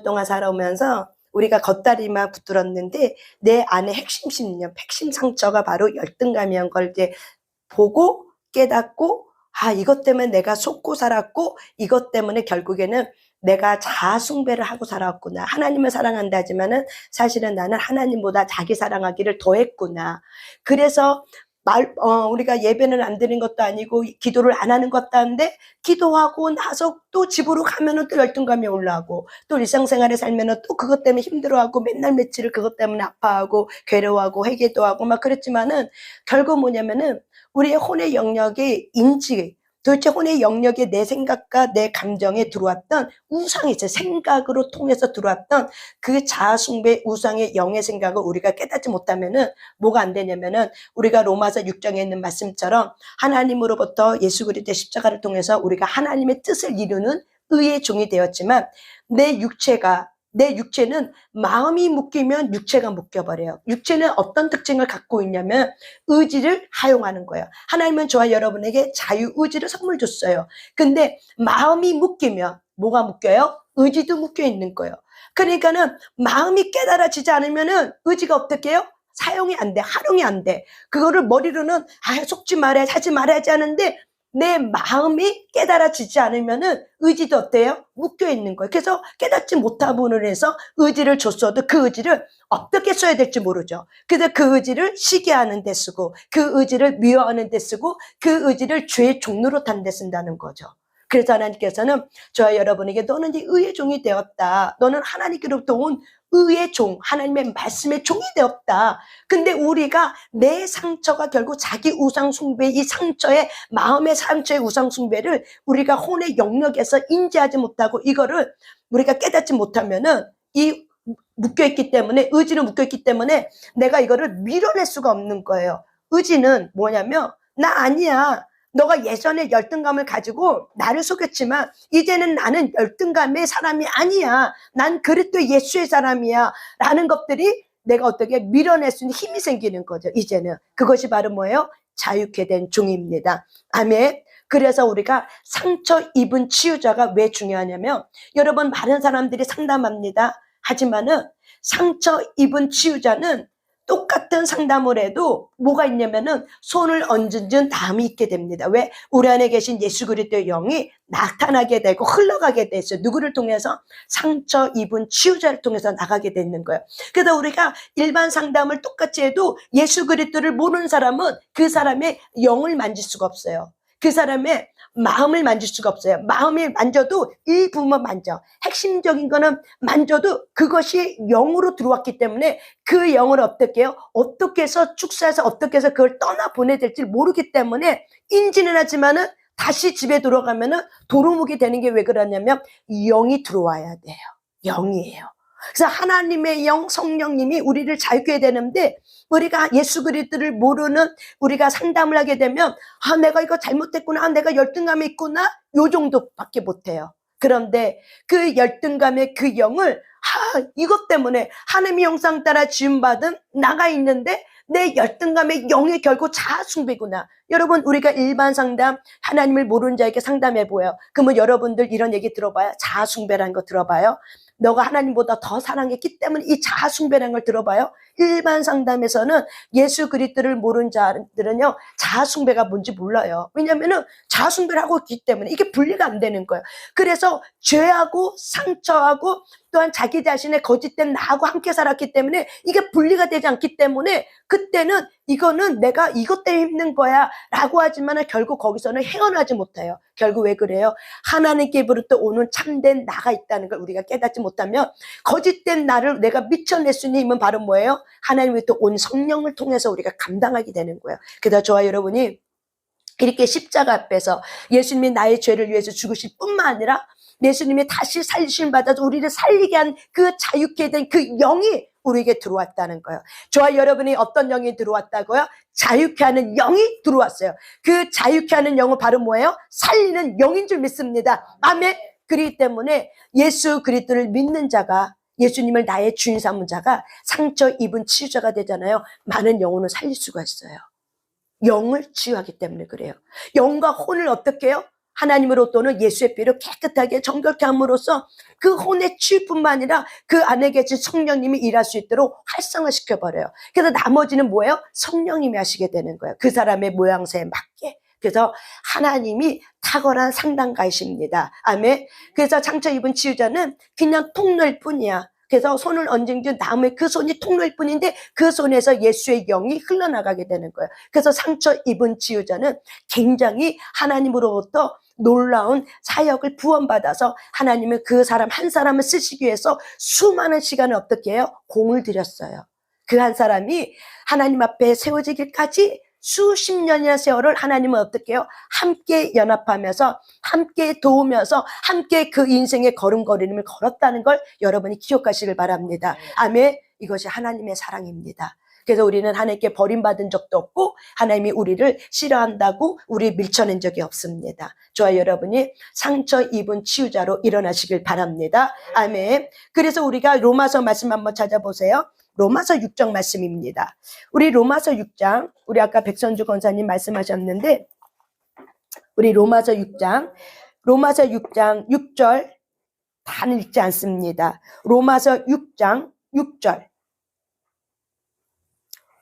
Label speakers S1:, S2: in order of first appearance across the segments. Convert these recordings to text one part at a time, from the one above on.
S1: 동안 살아오면서 우리가 겉다리만 붙들었는데 내 안에 핵심 신념, 핵심 상처가 바로 열등감이란 걸 이제 보고 깨닫고, 아, 이것 때문에 내가 속고 살았고, 이것 때문에 결국에는 내가 자아 숭배를 하고 살았구나. 하나님을 사랑한다 하지만은 사실은 나는 하나님보다 자기 사랑하기를 더했구나. 그래서 우리가 예배는 안 드리는 것도 아니고 기도를 안 하는 것도 아닌데, 기도하고 나서 또 집으로 가면은 또 열등감이 올라오고, 또 일상생활에 살면은 또 그것 때문에 힘들어하고, 맨날 며칠을 그것 때문에 아파하고 괴로워하고 회개도 하고 막 그랬지만은, 결국 뭐냐면은 우리의 혼의 영역의 인지, 도대체 혼의 영역에 내 생각과 내 감정에 들어왔던 우상이 있어요. 생각으로 통해서 들어왔던 그 자아숭배 우상의 영의 생각을 우리가 깨닫지 못하면은 뭐가 안 되냐면은, 우리가 로마서 6장에 있는 말씀처럼 하나님으로부터 예수 그리스도의 십자가를 통해서 우리가 하나님의 뜻을 이루는 의의 종이 되었지만, 내 육체는 마음이 묶이면 육체가 묶여버려요. 육체는 어떤 특징을 갖고 있냐면 의지를 하용하는 거예요. 하나님은 저와 여러분에게 자유의지를 선물 줬어요. 근데 마음이 묶이면 뭐가 묶여요? 의지도 묶여 있는 거예요. 그러니까는 마음이 깨달아지지 않으면은 의지가 어떻게 해요? 사용이 안 돼, 활용이 안 돼. 그거를 머리로는 속지 말아야지, 하지 말아야지 하는데, 내 마음이 깨달아지지 않으면은 의지도 어때요? 묶여 있는 거예요. 그래서 깨닫지 못한 분을 해서 의지를 줬어도 그 의지를 어떻게 써야 될지 모르죠. 그래서 그 의지를 시기하는 데 쓰고, 그 의지를 미워하는 데 쓰고, 그 의지를 죄의 종로로 탄 데 쓴다는 거죠. 그래서 하나님께서는 저와 여러분에게 너는 이 의의 종이 되었다. 너는 하나님께로부터 온 의의 종, 하나님의 말씀의 종이 되었다. 근데 우리가 내 상처가 결국 자기 우상 숭배, 이 상처의 마음의 상처의 우상 숭배를 우리가 혼의 영역에서 인지하지 못하고 이거를 우리가 깨닫지 못하면은 이 묶여있기 때문에, 의지는 묶여있기 때문에 내가 이거를 밀어낼 수가 없는 거예요. 의지는 뭐냐면, 나 아니야. 너가 예전에 열등감을 가지고 나를 속였지만 이제는 나는 열등감의 사람이 아니야. 난 그리스도 예수의 사람이야. 라는 것들이 내가 어떻게 밀어낼 수 있는 힘이 생기는 거죠. 이제는 그것이 바로 뭐예요? 자유케 된 종입니다. 아멘. 그래서 우리가 상처 입은 치유자가 왜 중요하냐면, 여러분 많은 사람들이 상담합니다. 하지만은 상처 입은 치유자는 똑같은 상담을 해도 뭐가 있냐면은 손을 얹은 다음이 있게 됩니다. 왜? 우리 안에 계신 예수 그리스도의 영이 나타나게 되고 흘러가게 됐어요. 누구를 통해서? 상처 입은 치유자를 통해서 나가게 되는 거예요. 그래서 우리가 일반 상담을 똑같이 해도 예수 그리스도를 모르는 사람은 그 사람의 영을 만질 수가 없어요. 그 사람의 마음을 만질 수가 없어요. 마음을 만져도 일부만 만져. 핵심적인 거는 만져도 그것이 영으로 들어왔기 때문에 그 영을 어떻게 해요? 어떻게 해서 축사해서 어떻게 해서 그걸 떠나 보내야 될지 모르기 때문에 인지는 하지만은 다시 집에 들어가면은 도루묵이 되는 게 왜 그러냐면 영이 들어와야 돼요. 영이에요. 그래서 하나님의 영, 성령님이 우리를 자유케 해야 되는데, 우리가 예수 그리스도를 모르는 우리가 상담을 하게 되면 내가 이거 잘못했구나, 내가 열등감이 있구나, 요 정도밖에 못해요. 그런데 그 열등감의 그 영을 이것 때문에 하나님의 형상 따라 지음받은 나가 있는데 내 열등감의 영이 결국 자아숭배구나. 여러분, 우리가 일반 상담, 하나님을 모르는 자에게 상담해 보여요. 그러면 여러분들 이런 얘기 들어봐요. 자아숭배라는 거 들어봐요. 너가 하나님보다 더 사랑했기 때문에 이 자아숭배라는 걸 들어봐요. 일반 상담에서는 예수 그리스도를 모르는 자들은요, 자아숭배가 뭔지 몰라요. 왜냐면은 자아숭배를 하고 있기 때문에 이게 분리가 안 되는 거예요. 그래서 죄하고 상처하고 또한 자기 자신의 거짓된 나하고 함께 살았기 때문에 이게 분리가 되지 않기 때문에 그때는 이거는 내가 이것 때문에 힘든 거야 라고 하지만 결국 거기서는 헤어나지 못해요. 결국 왜 그래요? 하나님께로부터 오는 참된 나가 있다는 걸 우리가 깨닫지 못하면 거짓된 나를 내가 미쳐낼 수 있는 힘은 바로 뭐예요? 하나님으로부터 온 성령을 통해서 우리가 감당하게 되는 거예요. 그래서 저와 여러분이 이렇게 십자가 앞에서 예수님이 나의 죄를 위해서 죽으실 뿐만 아니라 예수님이 다시 살리심 받아서 우리를 살리게 한 그 자유케 된 그 영이 우리에게 들어왔다는 거예요. 저와 여러분이 어떤 영이 들어왔다고요? 자유케 하는 영이 들어왔어요. 그 자유케 하는 영은 바로 뭐예요? 살리는 영인 줄 믿습니다. 아멘. 그렇기 때문에 예수 그리스도를 믿는 자가, 예수님을 나의 주인 삼은 자가 상처 입은 치유자가 되잖아요. 많은 영혼을 살릴 수가 있어요. 영을 치유하기 때문에 그래요. 영과 혼을 어떻게 해요? 하나님으로부터는 예수의 피로 깨끗하게 정결케 함으로써 그 혼의 치유뿐만 아니라 그 안에 계신 성령님이 일할 수 있도록 활성화시켜버려요. 그래서 나머지는 뭐예요? 성령님이 하시게 되는 거예요. 그 사람의 모양새에 맞게. 그래서 하나님이 탁월한 상담가이십니다. 아멘. 그래서 상처 입은 치유자는 그냥 통로일 뿐이야. 그래서 손을 얹은 다음에 그 손이 통로일 뿐인데 그 손에서 예수의 영이 흘러나가게 되는 거예요. 그래서 상처 입은 치유자는 굉장히 하나님으로부터 놀라운 사역을 부원받아서 하나님은 그 사람 한 사람을 쓰시기 위해서 수많은 시간을 어떻게 해요? 공을 들였어요. 그 한 사람이 하나님 앞에 세워지기까지 수십 년이나 세월을 하나님은 어떻게 해요? 함께 연합하면서 함께 도우면서 함께 그 인생의 걸음걸이를 걸었다는 걸 여러분이 기억하시길 바랍니다. 아멘. 이것이 하나님의 사랑입니다. 그래서 우리는 하나님께 버림받은 적도 없고 하나님이 우리를 싫어한다고 우리 밀쳐낸 적이 없습니다. 저와 여러분이 상처 입은 치유자로 일어나시길 바랍니다. 아멘. 그래서 우리가 로마서 말씀 한번 찾아보세요. 로마서 6장 말씀입니다. 우리 로마서 6장, 우리 아까 백선주 권사님 말씀하셨는데 우리 로마서 6장 6절 다는 읽지 않습니다. 로마서 6장 6절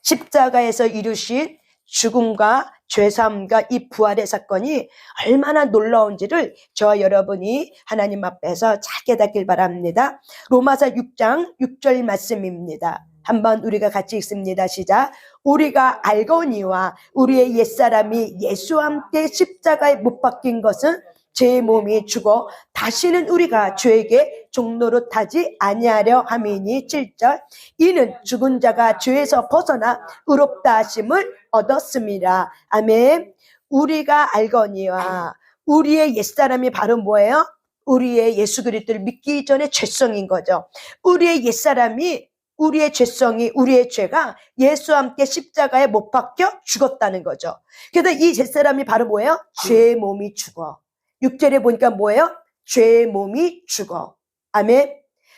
S1: 십자가에서 이루신 죽음과 죄사함과 이 부활의 사건이 얼마나 놀라운지를 저와 여러분이 하나님 앞에서 잘 깨닫길 바랍니다. 로마서 6장 6절 말씀입니다. 한번 우리가 같이 읽습니다. 시작. 우리가 알거니와 우리의 옛사람이 예수와 함께 십자가에 못 박힌 것은 제 몸이 죽어 다시는 우리가 죄에게 종노릇 하지 아니하려 함이니 7절 이는 죽은 자가 죄에서 벗어나 의롭다 하심을 얻었습니다. 아멘. 우리가 알거니와 우리의 옛사람이 바로 뭐예요? 우리의 예수 그리스도를 믿기 전에 죄성인 거죠. 우리의 옛사람이 우리의 죄성이 우리의 죄가 예수와 함께 십자가에 못 박혀 죽었다는 거죠. 그래서 이 옛사람이 바로 뭐예요? 죄의 몸이 죽어. 6절에 보니까 뭐예요? 죄의 몸이 죽어. 아멘.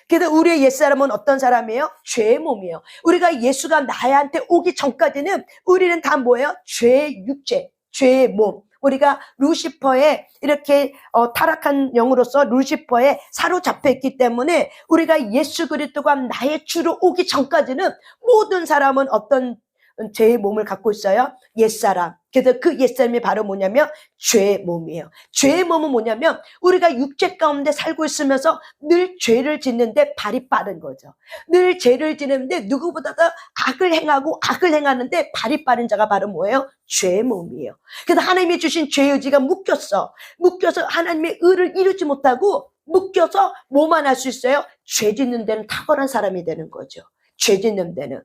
S1: 그래서 우리의 옛사람은 어떤 사람이에요? 죄의 몸이에요. 우리가 예수가 나한테 오기 전까지는 우리는 다 뭐예요? 죄의 육체, 죄의 몸. 우리가 루시퍼에 이렇게 타락한 영으로서 루시퍼에 사로잡혀 있기 때문에 우리가 예수 그리스도가 나의 주로 오기 전까지는 모든 사람은 어떤 죄의 몸을 갖고 있어요? 옛사람. 그래서 그 옛사람이 바로 뭐냐면 죄의 몸이에요. 죄의 몸은 뭐냐면 우리가 육체 가운데 살고 있으면서 늘 죄를 짓는데 발이 빠른 거죠. 늘 죄를 짓는데 누구보다도 악을 행하는데 발이 빠른 자가 바로 뭐예요? 죄의 몸이에요. 그래서 하나님이 주신 죄의지가 묶여서 하나님의 의를 이루지 못하고 묶여서 뭐만 할 수 있어요? 죄 짓는 데는 탁월한 사람이 되는 거죠. 죄 짓는 데는.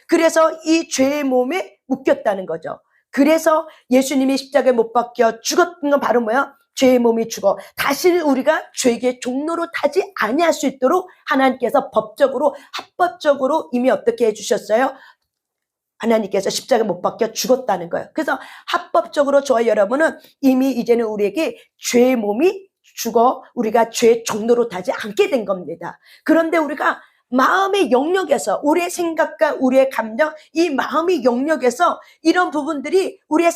S1: 그래서 이 죄의 몸에 묶였다는 거죠. 그래서 예수님이 십자가에 못 박혀 죽었던 건 바로 뭐야? 죄의 몸이 죽어. 다시는 우리가 죄에게 종노릇 하지 아니할 수 있도록 하나님께서 법적으로 합법적으로 이미 어떻게 해주셨어요? 하나님께서 십자가에 못 박혀 죽었다는 거예요. 그래서 합법적으로 저와 여러분은 이미 이제는 우리에게 죄의 몸이 죽어 우리가 죄의 종노릇 하지 않게 된 겁니다. 그런데 우리가 마음의 영역에서 우리의 생각과 우리의 감정, 이 마음의 영역에서 이런 부분들이 우리의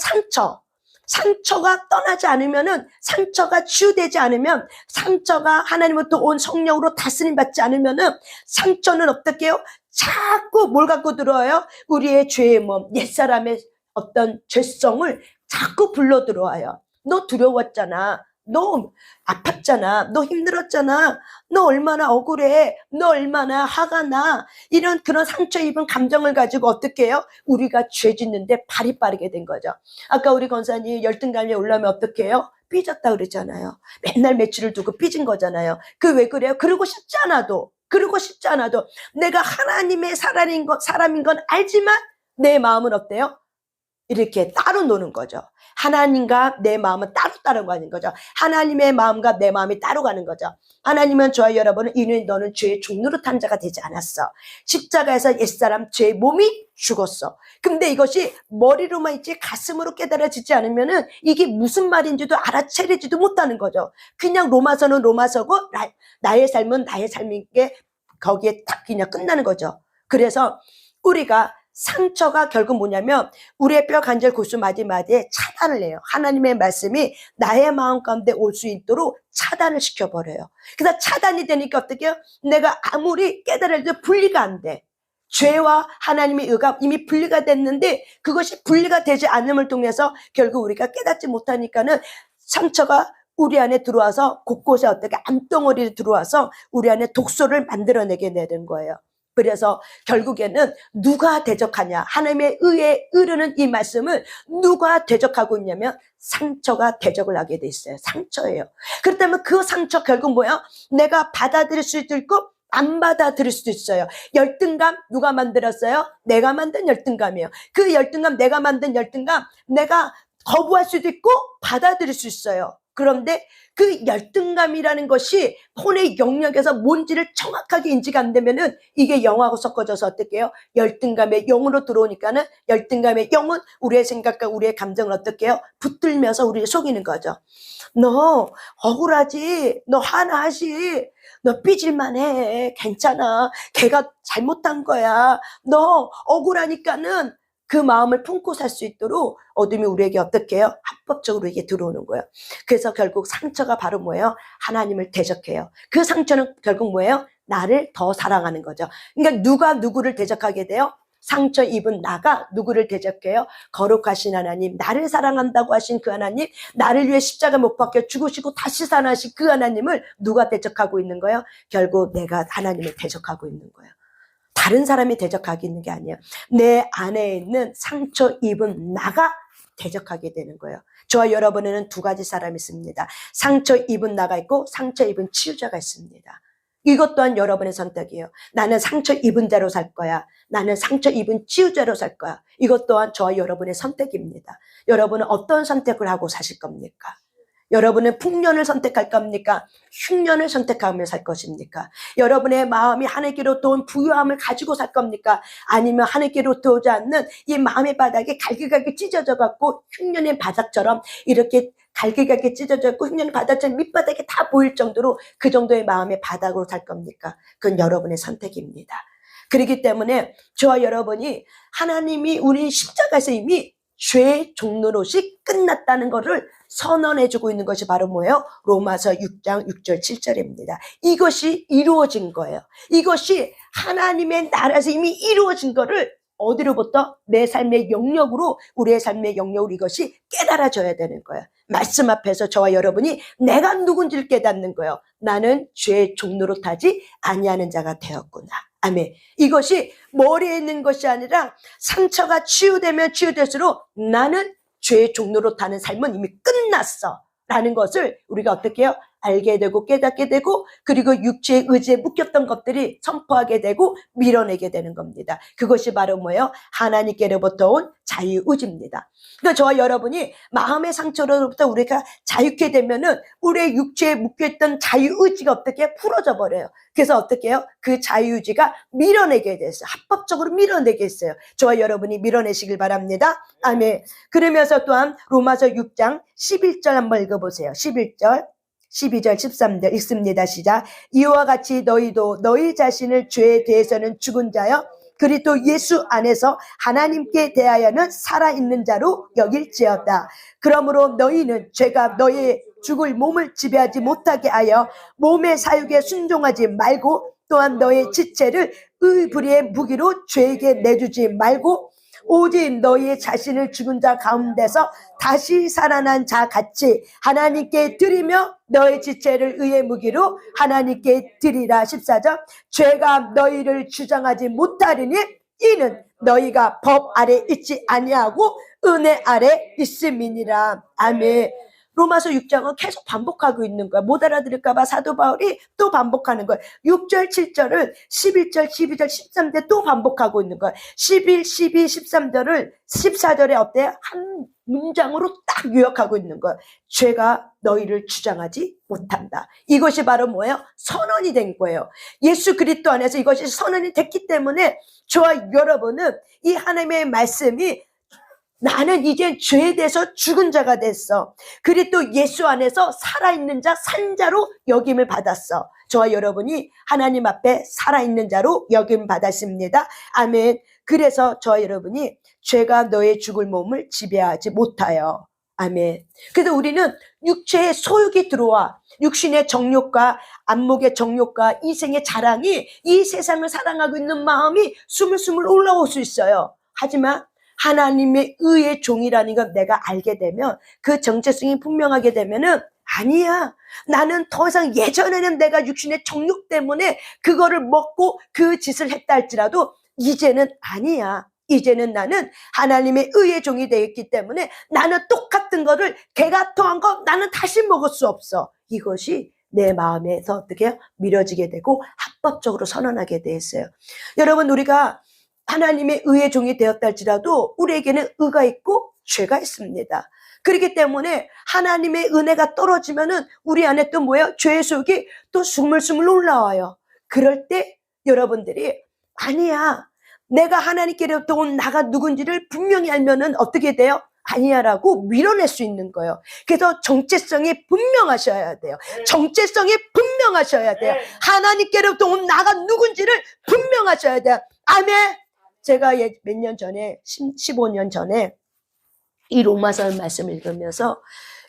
S1: 상처가 떠나지 않으면은 상처가 치유되지 않으면 상처가 하나님으로부터 온 성령으로 다스림 받지 않으면은 상처는 어떻게 해요? 자꾸 뭘 갖고 들어와요? 우리의 죄의 몸, 옛사람의 어떤 죄성을 자꾸 불러 들어와요. 너 두려웠잖아. 너 아팠잖아. 너 힘들었잖아. 너 얼마나 억울해. 너 얼마나 화가 나. 이런 그런 상처 입은 감정을 가지고 어떻게 해요? 우리가 죄 짓는데 발이 빠르게 된 거죠. 아까 우리 권사님 열등감이 올라오면 어떻게 해요? 삐졌다 그러잖아요. 맨날 매출을 두고 삐진 거잖아요. 그 왜 그래요? 그러고 싶지 않아도 내가 하나님의 사람인 건 알지만 내 마음은 어때요? 이렇게 따로 노는 거죠. 하나님과 내 마음은 따로 가는 거죠. 하나님의 마음과 내 마음이 따로 가는 거죠. 하나님은 저와 여러분은 이는 너는 죄의 종노릇한 자가 되지 않았어. 십자가에서 옛사람 죄의 몸이 죽었어. 근데 이것이 머리로만 있지 가슴으로 깨달아지지 않으면은 이게 무슨 말인지도 알아채리지도 못하는 거죠. 그냥 로마서는 로마서고 나의 삶은 나의 삶인 게 거기에 딱 그냥 끝나는 거죠. 그래서 우리가 상처가 결국 뭐냐면 우리의 뼈 관절 골수 마디마디에 차단을 해요. 하나님의 말씀이 나의 마음 가운데 올 수 있도록 차단을 시켜버려요. 그래서 차단이 되니까 어떻게 해요? 내가 아무리 깨달아도 분리가 안 돼. 죄와 하나님의 의가 이미 분리가 됐는데 그것이 분리가 되지 않음을 통해서 결국 우리가 깨닫지 못하니까는 상처가 우리 안에 들어와서 곳곳에 어떻게 암덩어리를 들어와서 우리 안에 독소를 만들어내게 되는 거예요. 그래서 결국에는 누가 대적하냐, 하나님의 의에 이르는 이 말씀을 누가 대적하고 있냐면 상처가 대적을 하게 돼 있어요. 상처예요. 그렇다면 그 상처 결국 뭐야? 내가 받아들일 수도 있고 안 받아들일 수도 있어요. 열등감 누가 만들었어요? 내가 만든 열등감이에요. 그 열등감, 내가 만든 열등감, 내가 거부할 수도 있고 받아들일 수 있어요. 그런데 그 열등감이라는 것이 혼의 영역에서 뭔지를 정확하게 인지가 안 되면은 이게 영하고 섞어져서 어떻게 해요? 열등감의 영으로 들어오니까는 열등감의 영은 우리의 생각과 우리의 감정을 어떻게 해요? 붙들면서 우리를 속이는 거죠. 너 억울하지? 너 화나지? 너 삐질만 해. 괜찮아. 걔가 잘못한 거야. 너 억울하니까는 그 마음을 품고 살 수 있도록 어둠이 우리에게 어떻게 해요? 합법적으로 이게 들어오는 거예요. 그래서 결국 상처가 바로 뭐예요? 하나님을 대적해요. 그 상처는 결국 뭐예요? 나를 더 사랑하는 거죠. 그러니까 누가 누구를 대적하게 돼요? 상처 입은 나가 누구를 대적해요? 거룩하신 하나님, 나를 사랑한다고 하신 그 하나님, 나를 위해 십자가 못 박혀 죽으시고 다시 살아나신 그 하나님을 누가 대적하고 있는 거예요? 결국 내가 하나님을 대적하고 있는 거예요. 다른 사람이 대적하고 있는 게 아니에요. 내 안에 있는 상처 입은 나가 대적하게 되는 거예요. 저와 여러분에는 두 가지 사람이 있습니다. 상처 입은 나가 있고 상처 입은 치유자가 있습니다. 이것 또한 여러분의 선택이에요. 나는 상처 입은 자로 살 거야. 나는 상처 입은 치유자로 살 거야. 이것 또한 저와 여러분의 선택입니다. 여러분은 어떤 선택을 하고 사실 겁니까? 여러분은 풍년을 선택할 겁니까? 흉년을 선택하며 살 것입니까? 여러분의 마음이 하늘께로 돈 부유함을 가지고 살 겁니까? 아니면 하늘께로 오지 않는 이 마음의 바닥이 갈기갈기 찢어져 갖고 흉년의 바닥처럼 이렇게 갈기갈기 찢어져 있고 흉년의 바닥처럼 밑바닥이 다 보일 정도로 그 정도의 마음의 바닥으로 살 겁니까? 그건 여러분의 선택입니다. 그렇기 때문에 저와 여러분이 하나님이 우리 십자가에서 이미 죄의 종로릇이 끝났다는 것을 선언해주고 있는 것이 바로 뭐예요? 로마서 6장 6절 7절입니다. 이것이 이루어진 거예요. 이것이 하나님의 나라에서 이미 이루어진 거를 어디로부터? 내 삶의 영역으로, 우리의 삶의 영역으로 이것이 깨달아져야 되는 거예요. 말씀 앞에서 저와 여러분이 내가 누군지를 깨닫는 거예요. 나는 죄의 종노릇하지 아니하는 자가 되었구나. 아멘. 이것이 머리에 있는 것이 아니라 상처가 치유되면 치유될수록 나는 죄의 종로로 타는 삶은 이미 끝났어 라는 것을 우리가 어떻게 해요? 알게 되고 깨닫게 되고 그리고 육체의 의지에 묶였던 것들이 선포하게 되고 밀어내게 되는 겁니다. 그것이 바로 뭐예요? 하나님께로부터 온 자유의지입니다. 그러니까 저와 여러분이 마음의 상처로부터 우리가 자유케 되면은 우리의 육체에 묶여있던 자유의지가 어떻게 풀어져 버려요. 그래서 어떻게 해요? 그 자유의지가 밀어내게 됐어요. 합법적으로 밀어내게 했어요. 저와 여러분이 밀어내시길 바랍니다. 아멘. 그러면서 또한 로마서 6장 11절 한번 읽어보세요. 11절 12절 13절 읽습니다. 시작. 이와 같이 너희도 너희 자신을 죄에 대해서는 죽은 자여 그리스도 예수 안에서 하나님께 대하여는 살아있는 자로 여길지어다. 그러므로 너희는 죄가 너희의 죽을 몸을 지배하지 못하게 하여 몸의 사육에 순종하지 말고 또한 너의 지체를 의불의의 무기로 죄에게 내주지 말고 오직 너희의 자신을 죽은 자 가운데서 다시 살아난 자 같이 하나님께 드리며 너의 지체를 의의 무기로 하나님께 드리라. 14절. 죄가 너희를 주장하지 못하리니 이는 너희가 법 아래 있지 아니하고 은혜 아래 있음이니라. 아멘. 로마서 6장은 계속 반복하고 있는 거야. 못 알아들을까봐 사도 바울이 또 반복하는 거야. 6절, 7절을 11절, 12절, 13절 또 반복하고 있는 거야. 11, 12, 13절을 14절에 어때요? 한 문장으로 딱 요약하고 있는 거야. 죄가 너희를 주장하지 못한다. 이것이 바로 뭐예요? 선언이 된 거예요. 예수 그리스도 안에서 이것이 선언이 됐기 때문에 저와 여러분은 이 하나님의 말씀이 나는 이제 죄에 대해서 죽은 자가 됐어. 그리고 또 예수 안에서 살아있는 자, 산 자로 여김을 받았어. 저와 여러분이 하나님 앞에 살아있는 자로 여김 받았습니다. 아멘. 그래서 저와 여러분이 죄가 너의 죽을 몸을 지배하지 못하여. 아멘. 그래서 우리는 육체의 소욕이 들어와 육신의 정욕과 안목의 정욕과 이생의 자랑이 이 세상을 사랑하고 있는 마음이 스물스물 올라올 수 있어요. 하지만 하나님의 의의 종이라는 걸 내가 알게 되면 그 정체성이 분명하게 되면은 아니야. 나는 더 이상 예전에는 내가 육신의 정욕 때문에 그거를 먹고 그 짓을 했다 할지라도 이제는 아니야. 이제는 나는 하나님의 의의 종이 되었기 때문에 나는 똑같은 거를 개가 토한 거 나는 다시 먹을 수 없어. 이것이 내 마음에서 어떻게 해요? 밀어지게 되고 합법적으로 선언하게 되었어요. 여러분, 우리가 하나님의 의의 종이 되었다 할지라도 우리에게는 의가 있고 죄가 있습니다. 그렇기 때문에 하나님의 은혜가 떨어지면은 우리 안에 또 뭐예요? 죄의 속이 또 스물스물 올라와요. 그럴 때 여러분들이 아니야. 내가 하나님께로부터 온 나가 누군지를 분명히 알면은 어떻게 돼요? 아니야라고 밀어낼 수 있는 거예요. 그래서 정체성이 분명하셔야 돼요. 정체성이 분명하셔야 돼요. 하나님께로부터 온 나가 누군지를 분명하셔야 돼요. 아멘. 제가 몇 년 전에 15년 전에 이 로마서의 말씀을 읽으면서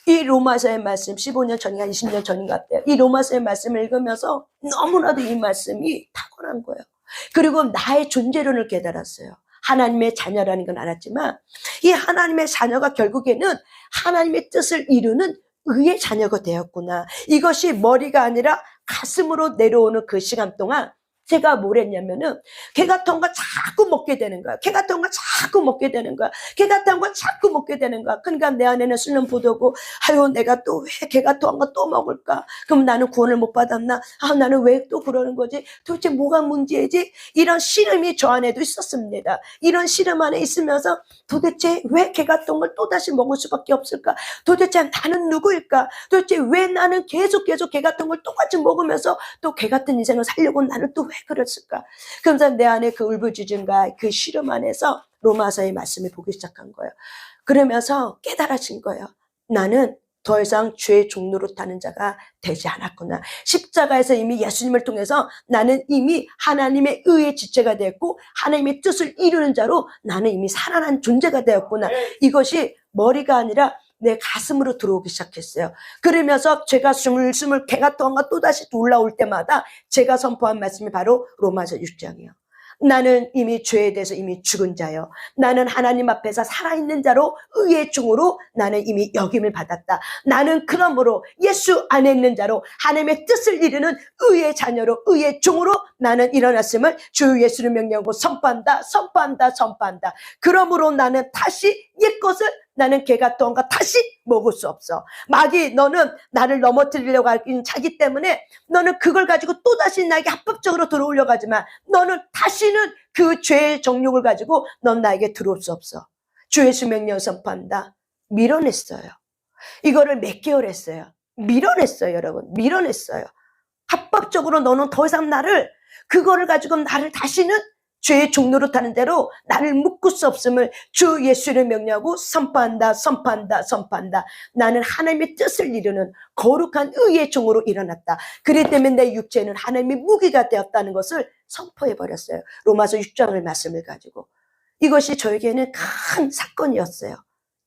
S1: 이 로마서의 말씀 15년 전인가 20년 전인 것 같아요. 이 로마서의 말씀을 읽으면서 너무나도 이 말씀이 탁월한 거예요. 그리고 나의 존재론을 깨달았어요. 하나님의 자녀라는 건 알았지만 이 하나님의 자녀가 결국에는 하나님의 뜻을 이루는 의의 자녀가 되었구나. 이것이 머리가 아니라 가슴으로 내려오는 그 시간 동안 제가 뭘 했냐면은 개 같은 거 자꾸 먹게 되는 거야. 개 같은 거 자꾸 먹게 되는 거야. 개 같은 거 자꾸 먹게 되는 거야. 그러니까 내 안에는 슬럼프도고 아유 내가 또 왜 개 같은 거 또 먹을까? 그럼 나는 구원을 못 받았나? 아 나는 왜 또 그러는 거지? 도대체 뭐가 문제지? 이런 시름이 저 안에도 있었습니다. 이런 시름 안에 있으면서 도대체 왜 개 같은 걸 또다시 먹을 수밖에 없을까? 도대체 나는 누구일까? 도대체 왜 나는 계속 개 같은 걸 똑같이 먹으면서 또 개 같은 인생을 살려고 나는 또 왜 그랬을까? 그러면서 내 안에 그 울부짖음과 그 시름 안에서 로마서의 말씀을 보기 시작한 거예요. 그러면서 깨달아진 거예요. 나는 더 이상 죄의 종로로 타는 자가 되지 않았구나. 십자가에서 이미 예수님을 통해서 나는 이미 하나님의 의의 지체가 되었고 하나님의 뜻을 이루는 자로 나는 이미 살아난 존재가 되었구나. 이것이 머리가 아니라 내 가슴으로 들어오기 시작했어요. 그러면서 제가 스물스물 개가 떠가 또다시 올라올 때마다 제가 선포한 말씀이 바로 로마서 6장이에요. 나는 이미 죄에 대해서 이미 죽은 자요. 나는 하나님 앞에서 살아있는 자로 의의 종으로 나는 이미 여김을 받았다. 나는 그러므로 예수 안에 있는 자로 하나님의 뜻을 이루는 의의 자녀로 의의 종으로 나는 일어났음을 주 예수를 명령하고 선포한다. 그러므로 나는 다시 옛것을 나는 개가 떠온가 다시 먹을 수 없어. 마귀 너는 나를 넘어뜨리려고 하긴 자기 때문에 너는 그걸 가지고 또다시 나에게 합법적으로 들어오려고 하지만 너는 다시는 그 죄의 정욕을 가지고 넌 나에게 들어올 수 없어. 주 예수 명령 선포한다. 밀어냈어요. 이거를 몇 개월 했어요. 밀어냈어요, 여러분. 밀어냈어요. 합법적으로 너는 더 이상 그거를 가지고 나를 다시는 죄의 종로로 타는 대로 나를 묶을 수 없음을 주 예수를 명령하고 선포한다. 나는 하나님의 뜻을 이루는 거룩한 의의 종으로 일어났다. 그렇기 때문에 내 육체는 하나님의 무기가 되었다는 것을 선포해버렸어요. 로마서 6장의 말씀을 가지고. 이것이 저에게는 큰 사건이었어요.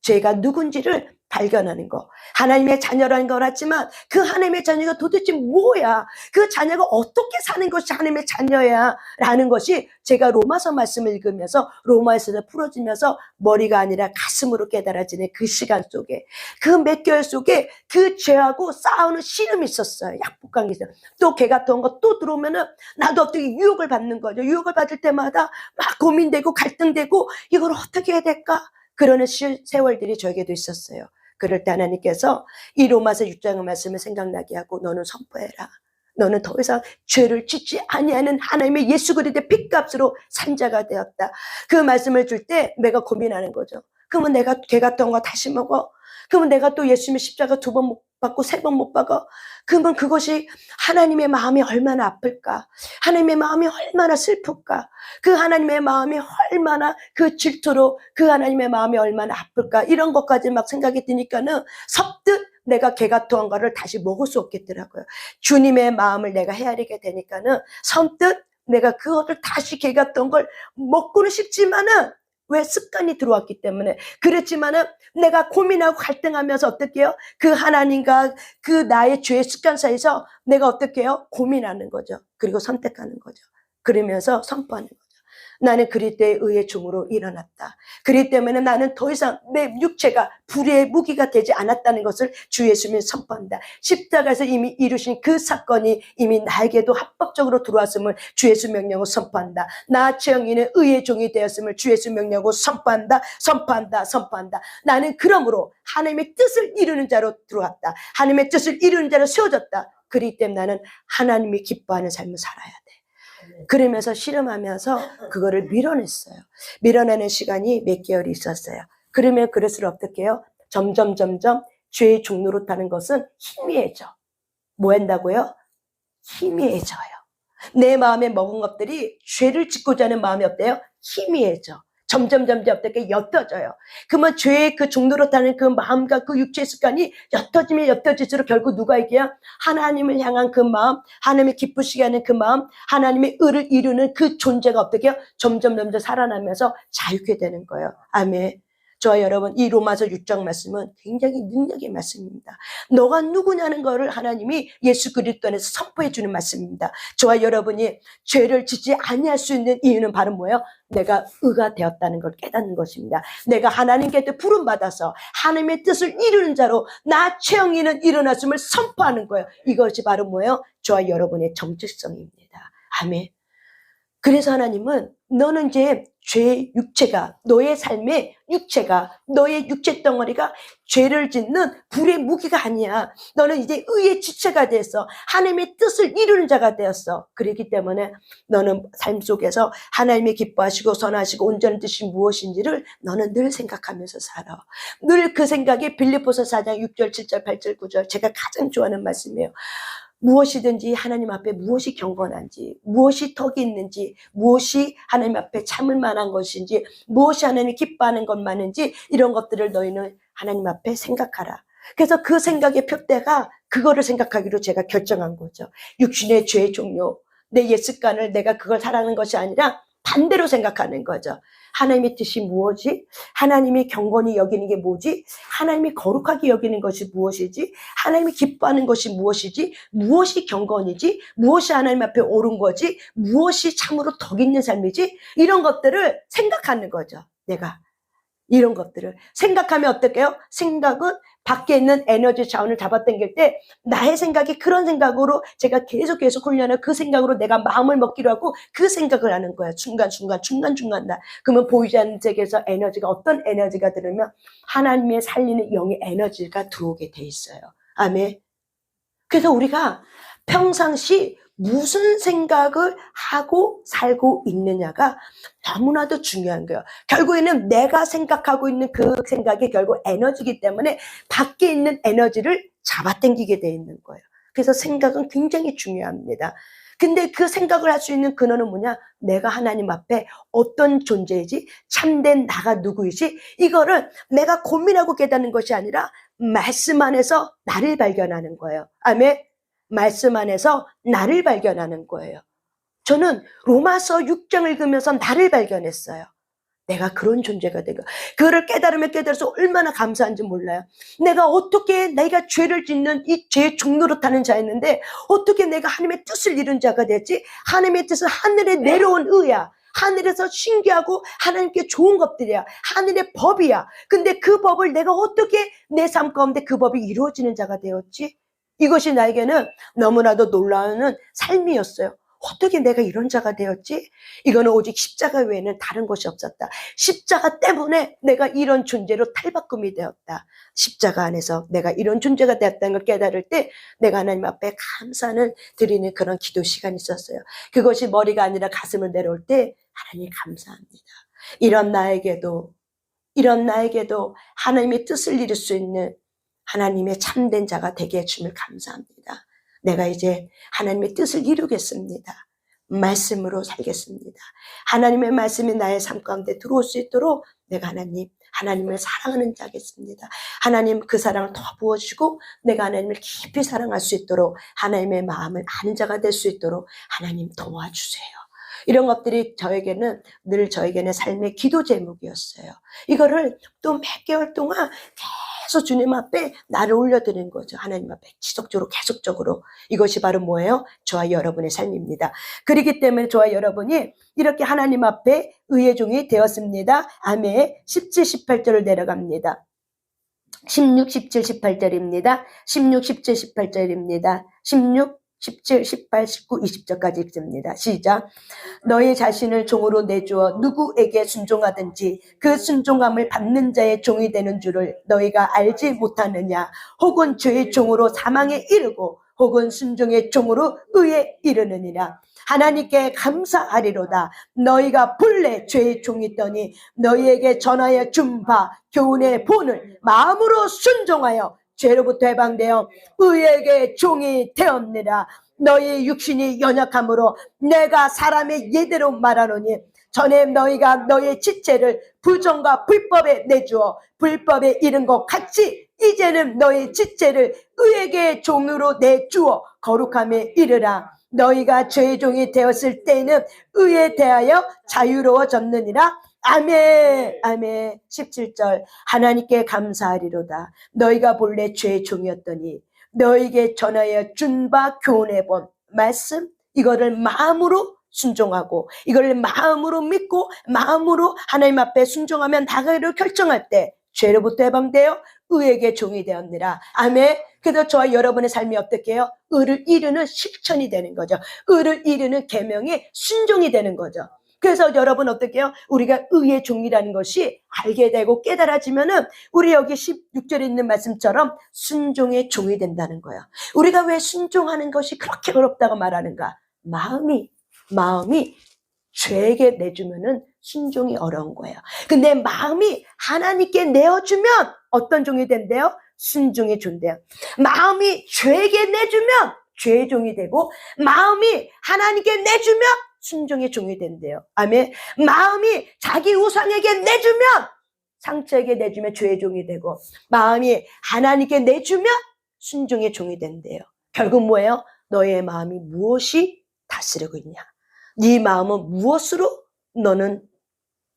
S1: 죄가 누군지를 발견하는 거. 하나님의 자녀라는 걸 알지만 그 하나님의 자녀가 도대체 뭐야? 그 자녀가 어떻게 사는 것이 하나님의 자녀야? 라는 것이 제가 로마서 말씀을 읽으면서 로마에서 풀어지면서 머리가 아니라 가슴으로 깨달아지는 그 시간 속에 그 몇 개월 속에 그 죄하고 싸우는 시름이 있었어요. 약복관계 있어요. 또 개 같은 거 또 들어오면은 나도 어떻게 유혹을 받는 거죠. 유혹을 받을 때마다 막 고민되고 갈등되고 이걸 어떻게 해야 될까? 그러는 세월들이 저에게도 있었어요. 그럴 때 하나님께서 이 로마서 6장의 말씀을 생각나게 하고 너는 선포해라. 너는 더 이상 죄를 짓지 아니하는 하나님의 예수 그리스도의 핏값으로 산 자가 되었다. 그 말씀을 줄 때 내가 고민하는 거죠. 그러면 내가 개 같은 거 다시 먹어? 그러면 내가 또 예수님의 십자가 2번 받고 3번 못 받아. 그러면 그것이 하나님의 마음이 얼마나 아플까? 하나님의 마음이 얼마나 슬플까? 그 하나님의 마음이 얼마나 그 질투로 그 하나님의 마음이 얼마나 아플까? 이런 것까지 막 생각이 드니까는 섭득 내가 개가 토한 거를 다시 먹을 수 없겠더라고요. 주님의 마음을 내가 헤아리게 되니까는 선뜻 내가 그것을 다시 개가 토한 걸 먹고는 싶지만은 왜 습관이 들어왔기 때문에 그렇지만은 내가 고민하고 갈등하면서 어떻게 해요? 그 하나님과 그 나의 죄의 습관 사이에서 내가 어떻게 해요? 고민하는 거죠. 그리고 선택하는 거죠. 그러면서 선포하는 거죠. 나는 그리스도의 의의 종으로 일어났다. 그렇기 때문에 나는 더 이상 내 육체가 불의의 무기가 되지 않았다는 것을 주 예수님이 선포한다. 십자가에서 이미 이루신 그 사건이 이미 나에게도 합법적으로 들어왔음을 주 예수 명령으로 선포한다. 나 최영인은 의의 종이 되었음을 주 예수 명령으로 선포한다. 선포한다. 선포한다. 나는 그러므로 하나님의 뜻을 이루는 자로 들어왔다. 하나님의 뜻을 이루는 자로 세워졌다. 그렇기 때문에 나는 하나님이 기뻐하는 삶을 살아야 돼. 그러면서 씨름하면서 그거를 밀어냈어요. 밀어내는 시간이 몇 개월이 있었어요. 그러면 그럴수록 어떻게 해요? 점점 죄의 종로로 타는 것은 희미해져. 뭐 한다고요? 희미해져요. 내 마음에 먹은 것들이 죄를 짓고자 하는 마음이 어때요? 희미해져. 점점 어떻게 옅어져요. 그러면 죄의 그 종로로 타는 그 마음과 그 육체의 습관이 옅어지면 옅어질수록 결국 누가 이겨요? 하나님을 향한 그 마음, 하나님이 기쁘시게 하는 그 마음, 하나님의 의를 이루는 그 존재가 어떻게 해요? 점점 살아나면서 자유게 되는 거예요. 아멘. 저와 여러분, 이 로마서 6장 말씀은 굉장히 능력의 말씀입니다. 너가 누구냐는 거를 하나님이 예수 그리스도 안에서 선포해 주는 말씀입니다. 저와 여러분이 죄를 짓지 아니할 수 있는 이유는 바로 뭐예요? 내가 의가 되었다는 걸 깨닫는 것입니다. 내가 하나님께 부름받아서 하나님의 뜻을 이루는 자로 나 최영이는 일어났음을 선포하는 거예요. 이것이 바로 뭐예요? 저와 여러분의 정체성입니다. 아멘. 그래서 하나님은 너는 이제 죄의 육체가, 너의 삶의 육체가, 너의 육체 덩어리가 죄를 짓는 불의 무기가 아니야. 너는 이제 의의 지체가 됐어. 하나님의 뜻을 이루는 자가 되었어. 그렇기 때문에 너는 삶 속에서 하나님이 기뻐하시고 선하시고 온전한 뜻이 무엇인지를 너는 늘 생각하면서 살아. 늘 그 생각이 빌립보서 4장 6절, 7절, 8절, 9절 제가 가장 좋아하는 말씀이에요. 무엇이든지 하나님 앞에 무엇이 경건한지, 무엇이 덕이 있는지, 무엇이 하나님 앞에 참을 만한 것인지, 무엇이 하나님이 기뻐하는 것만인지 이런 것들을 너희는 하나님 앞에 생각하라. 그래서 그 생각의 표대가 그거를 생각하기로 제가 결정한 거죠. 육신의 죄의 종료, 내 옛 습관을 내가 그걸 사랑하는 것이 아니라 반대로 생각하는 거죠. 하나님의 뜻이 무엇이? 하나님이 경건히 여기는 게 뭐지? 하나님이 거룩하게 여기는 것이 무엇이지? 하나님이 기뻐하는 것이 무엇이지? 무엇이 경건이지? 무엇이 하나님 앞에 옳은 거지? 무엇이 참으로 덕 있는 삶이지? 이런 것들을 생각하는 거죠. 내가 이런 것들을 생각하면 어떻게 해요? 생각은 밖에 있는 에너지 자원을 잡아당길 때 나의 생각이 그런 생각으로 제가 계속 훈련을 그 생각으로 내가 마음을 먹기로 하고 그 생각을 하는 거야. 중간중간 나. 그러면 보이지 않는 세계에서 에너지가 어떤 에너지가 들으면 하나님의 살리는 영의 에너지가 들어오게 돼 있어요. 아멘. 그래서 우리가 평상시 무슨 생각을 하고 살고 있느냐가 너무나도 중요한 거예요. 결국에는 내가 생각하고 있는 그 생각이 결국 에너지이기 때문에 밖에 있는 에너지를 잡아당기게 돼 있는 거예요. 그래서 생각은 굉장히 중요합니다. 근데 그 생각을 할 수 있는 근원은 뭐냐? 내가 하나님 앞에 어떤 존재이지? 참된 나가 누구이지? 이거를 내가 고민하고 깨닫는 것이 아니라 말씀 안에서 나를 발견하는 거예요. 아멘. 말씀 안에서 나를 발견하는 거예요. 저는 로마서 6장을 읽으면서 나를 발견했어요. 내가 그런 존재가 되고 그거를 깨달으면 깨달아서 얼마나 감사한지 몰라요. 내가 어떻게 내가 죄를 짓는 이 죄의 종로로 타는 자였는데 어떻게 내가 하나님의 뜻을 이룬 자가 됐지? 하나님의 뜻은 하늘에 내려온 의야. 하늘에서 신기하고 하나님께 좋은 것들이야. 하늘의 법이야. 근데 그 법을 내가 어떻게 내 삶 가운데 그 법이 이루어지는 자가 되었지? 이것이 나에게는 너무나도 놀라운 삶이었어요. 어떻게 내가 이런 자가 되었지? 이거는 오직 십자가 외에는 다른 것이 없었다. 십자가 때문에 내가 이런 존재로 탈바꿈이 되었다. 십자가 안에서 내가 이런 존재가 되었다는 걸 깨달을 때 내가 하나님 앞에 감사를 드리는 그런 기도 시간이 있었어요. 그것이 머리가 아니라 가슴을 내려올 때 하나님 감사합니다. 이런 나에게도 하나님의 뜻을 이룰 수 있는 하나님의 참된 자가 되게 해주심을 감사합니다. 내가 이제 하나님의 뜻을 이루겠습니다. 말씀으로 살겠습니다. 하나님의 말씀이 나의 삶 가운데 들어올 수 있도록 내가 하나님을 사랑하는 자겠습니다. 하나님 그 사랑을 더 부어주시고 내가 하나님을 깊이 사랑할 수 있도록 하나님의 마음을 아는 자가 될 수 있도록 하나님 도와주세요. 이런 것들이 저에게는 삶의 기도 제목이었어요. 이거를 또 몇 개월 동안 계속 주님 앞에 나를 올려드리는 거죠. 하나님 앞에 지속적으로 계속적으로. 이것이 바로 뭐예요? 저와 여러분의 삶입니다. 그렇기 때문에 저와 여러분이 이렇게 하나님 앞에 의의 종이 되었습니다. 아멘. 17, 18절을 내려갑니다. 16, 17, 18절입니다. 16, 17, 18절입니다. 16, 17, 18, 19, 20절까지 읽습니다. 시작. 너희 자신을 종으로 내주어 누구에게 순종하든지 그 순종함을 받는 자의 종이 되는 줄을 너희가 알지 못하느냐. 혹은 죄의 종으로 사망에 이르고 혹은 순종의 종으로 의에 이르느니라. 하나님께 감사하리로다. 너희가 본래 죄의 종이더니 너희에게 전하여 준 바 교훈의 본을 마음으로 순종하여 죄로부터 해방되어 의에게 종이 되었느라. 너희 육신이 연약함으로 내가 사람의 예대로 말하노니 전에 너희가 너희의 지체를 부정과 불법에 내주어 불법에 이른 것 같이 이제는 너희 지체를 의에게 종으로 내주어 거룩함에 이르라. 너희가 죄의 종이 되었을 때에는 의에 대하여 자유로워졌느니라. 아멘. 아멘. 17절. 하나님께 감사하리로다. 너희가 본래 죄의 종이었더니 너희에게 전하여 준 바 교훈해 본 말씀, 이거를 마음으로 순종하고 이걸 마음으로 믿고 마음으로 하나님 앞에 순종하면 나가기를 결정할 때 죄로부터 해방되어 의에게 종이 되었느라. 아멘. 그래서 저와 여러분의 삶이 어떻게 해요? 의를 이루는 실천이 되는 거죠. 의를 이루는 계명이 순종이 되는 거죠. 그래서 여러분 어떻게 해요? 우리가 의의 종이라는 것이 알게 되고 깨달아지면은 우리 여기 16절에 있는 말씀처럼 순종의 종이 된다는 거예요. 우리가 왜 순종하는 것이 그렇게 어렵다고 말하는가? 마음이 죄에게 내주면은 순종이 어려운 거예요. 근데 마음이 하나님께 내어주면 어떤 종이 된대요? 순종의 종이돼요. 마음이 죄에게 내주면 죄의 종이 되고 마음이 하나님께 내주면 순종의 종이 된대요. 아멘. 마음이 자기 우상에게 내주면 상처에게 내주면 죄의 종이 되고 마음이 하나님께 내주면 순종의 종이 된대요. 결국 뭐예요? 너의 마음이 무엇이 다스리고 있냐? 네 마음은 무엇으로 너는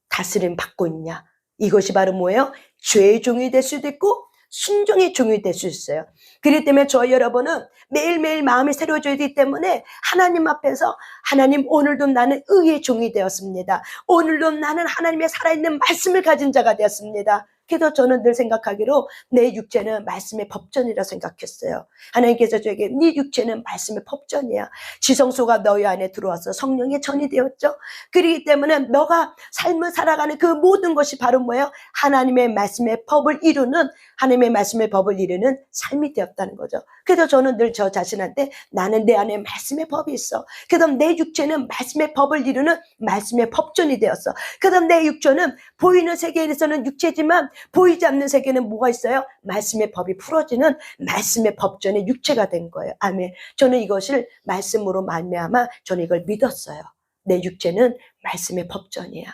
S1: 다스림 받고 있냐? 이것이 바로 뭐예요? 죄의 종이 될 수도 있고 순종의 종이 될 수 있어요. 그렇기 때문에 저희 여러분은 매일매일 마음이 새로워져야 되기 때문에 하나님 앞에서 하나님 오늘도 나는 의의 종이 되었습니다. 오늘도 나는 하나님의 살아있는 말씀을 가진 자가 되었습니다. 그래서 저는 늘 생각하기로 내 육체는 말씀의 법전이라 생각했어요. 하나님께서 저에게 네 육체는 말씀의 법전이야. 지성소가 너희 안에 들어와서 성령의 전이 되었죠. 그렇기 때문에 너가 삶을 살아가는 그 모든 것이 바로 뭐예요? 하나님의 말씀의 법을 이루는 하나님의 말씀의 법을 이루는 삶이 되었다는 거죠. 그래서 저는 늘 저 자신한테 나는 내 안에 말씀의 법이 있어. 그래서 내 육체는 말씀의 법을 이루는 말씀의 법전이 되었어. 그래서 내 육체는 보이는 세계에서는 육체지만 보이지 않는 세계는 뭐가 있어요? 말씀의 법이 풀어지는 말씀의 법전의 육체가 된 거예요. 아멘. 저는 이것을 말씀으로 말미암아 저는 이걸 믿었어요. 내 육체는 말씀의 법전이야.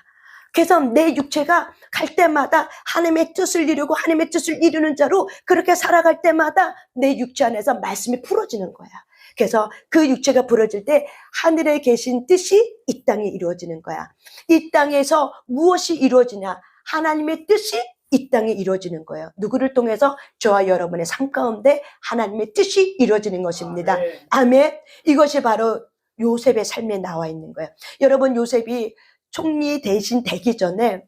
S1: 그래서 내 육체가 갈 때마다 하나님의 뜻을 이루고 하나님의 뜻을 이루는 자로 그렇게 살아갈 때마다 내 육체 안에서 말씀이 풀어지는 거야. 그래서 그 육체가 풀어질 때 하늘에 계신 뜻이 이 땅에 이루어지는 거야. 이 땅에서 무엇이 이루어지냐? 하나님의 뜻이 이 땅에 이루어지는 거예요. 누구를 통해서? 저와 여러분의 삶 가운데 하나님의 뜻이 이루어지는 것입니다. 아멘. 이것이 바로 요셉의 삶에 나와 있는 거예요. 여러분, 요셉이 총리 대신 되기 전에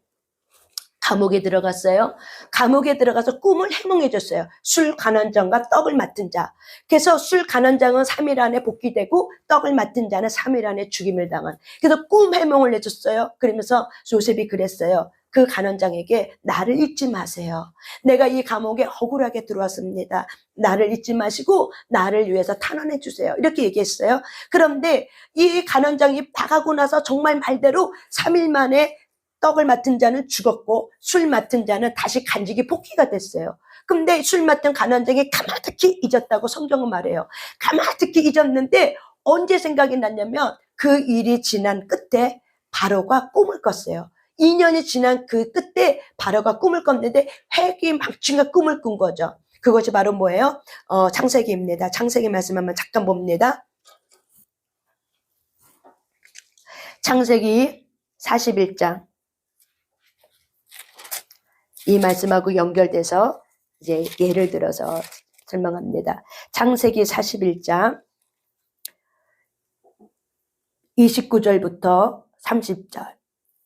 S1: 감옥에 들어갔어요. 감옥에 들어가서 꿈을 해몽해 줬어요. 술 간원장과 떡을 맡은 자. 그래서 술 간원장은 3일 안에 복귀되고 떡을 맡은 자는 3일 안에 죽임을 당한. 그래서 꿈 해몽을 해줬어요. 그러면서 요셉이 그랬어요. 그 간원장에게 나를 잊지 마세요. 내가 이 감옥에 억울하게 들어왔습니다. 나를 잊지 마시고 나를 위해서 탄원해 주세요. 이렇게 얘기했어요. 그런데 이 간원장이 나가고 나서 정말 말대로 3일 만에 떡을 맡은 자는 죽었고 술 맡은 자는 다시 간직이 복귀가 됐어요. 근데 술 맡은 가난쟁이 가마득히 잊었다고 성경은 말해요. 가마득히 잊었는데 언제 생각이 났냐면 그 일이 지난 끝에 바로가 꿈을 꿨어요. 2년이 지난 그 끝에 바로가 꿈을 꿨는데 회귀망친가 꿈을 꾼 거죠. 그것이 바로 뭐예요? 창세기입니다. 창세기 말씀 한번 잠깐 봅니다. 창세기 41장. 이 말씀하고 연결돼서 이제 예를 들어서 설명합니다. 창세기 41장 29절부터 30절.